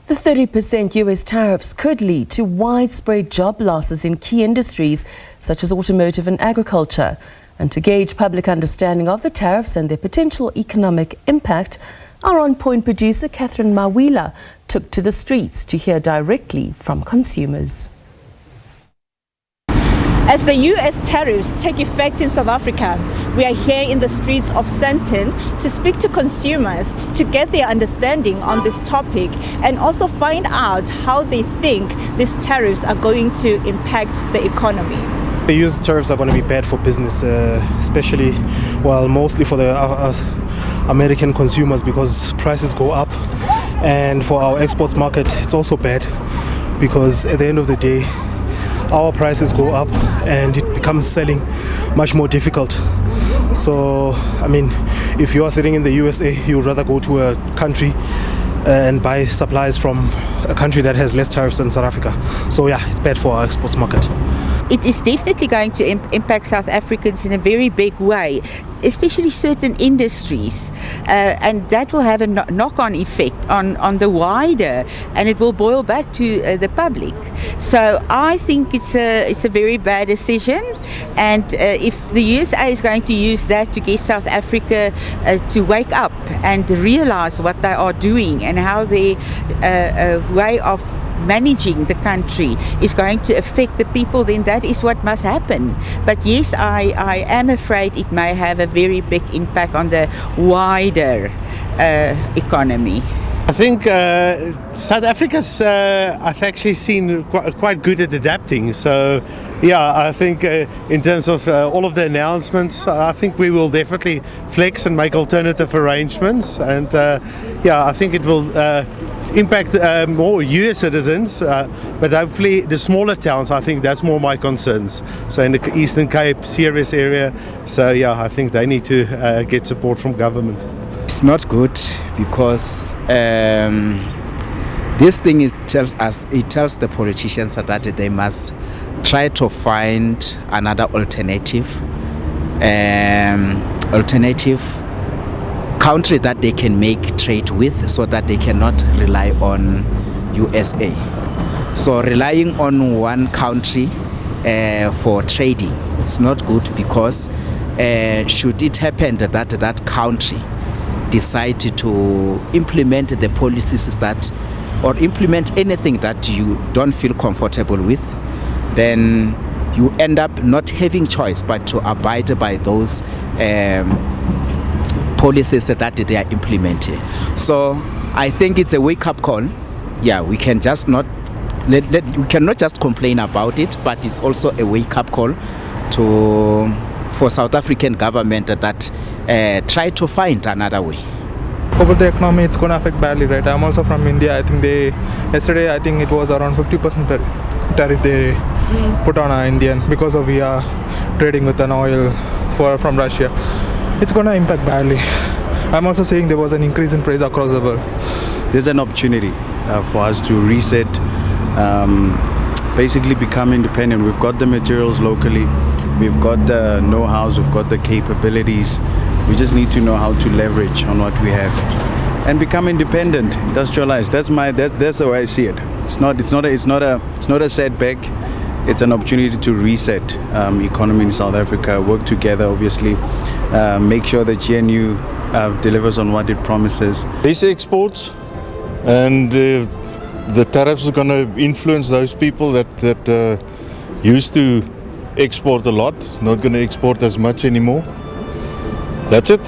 The 30% US tariffs could lead to widespread job losses in key industries such as automotive and agriculture. And to gauge public understanding of the tariffs and their potential economic impact, our OnPoint producer Cathrine Mawila took to the streets to hear directly from consumers. As the US tariffs take effect in South Africa, we are here in the streets of Sandton to speak to consumers to get their understanding on this topic and also find out how they think these tariffs are going to impact the economy. The US tariffs are going to be bad for business, especially, mostly for the American consumers, because prices go up. And for our exports market, it's also bad because at the end of the day, our prices go up and it becomes selling much more difficult. So, if you are sitting in the USA, you would rather go to a country and buy supplies from a country that has less tariffs than South Africa. So yeah, it's bad for our exports market. It is definitely going to impact South Africans in a very big way, especially certain industries, and that will have a knock-on effect on the wider, and it will boil back to the public. So I think it's a very bad decision, and if the USA is going to use that to get South Africa to wake up and realize what they are doing and how their way of managing the country is going to affect the people, then that is what must happen. But yes, I am afraid it may have a very big impact on the wider economy. I think South Africa's I've actually seen quite good at adapting. So yeah, I think in terms of all of the announcements, I think we will definitely flex and make alternative arrangements. And I think it will impact more US citizens, but hopefully the smaller towns, I think that's more my concerns. So in the Eastern Cape, serious area, so yeah, I think they need to get support from government. It's not good because this thing tells the politicians that they must try to find another alternative country that they can make trade with, so that they cannot rely on USA. So relying on one country for trading is not good, because should it happen that country decide to implement the policies or implement anything that you don't feel comfortable with, then you end up not having choice but to abide by those policies that they are implementing. So I think it's a wake-up call. Yeah, we can just not we cannot just complain about it, but it's also a wake-up call for South African government that try to find another way. About the economy, it's going to affect badly, right? I'm also from India. I think yesterday it was around 50% tariff they put on Indian, because of we are trading with an oil from Russia. It's going to impact badly. I'm also saying there was an increase in price across the world. There's an opportunity for us to reset, basically become independent. We've got the materials locally, we've got the know-hows, we've got the capabilities. We just need to know how to leverage on what we have and become independent, industrialized. That's the way I see it. It's not a setback. It's an opportunity to reset economy in South Africa, work together, obviously, make sure that GNU delivers on what it promises. These exports, and the tariffs are going to influence those people that used to export a lot, not going to export as much anymore. That's it.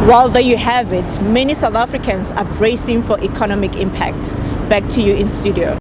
Well, there you have it. Many South Africans are bracing for economic impact. Back to you in studio.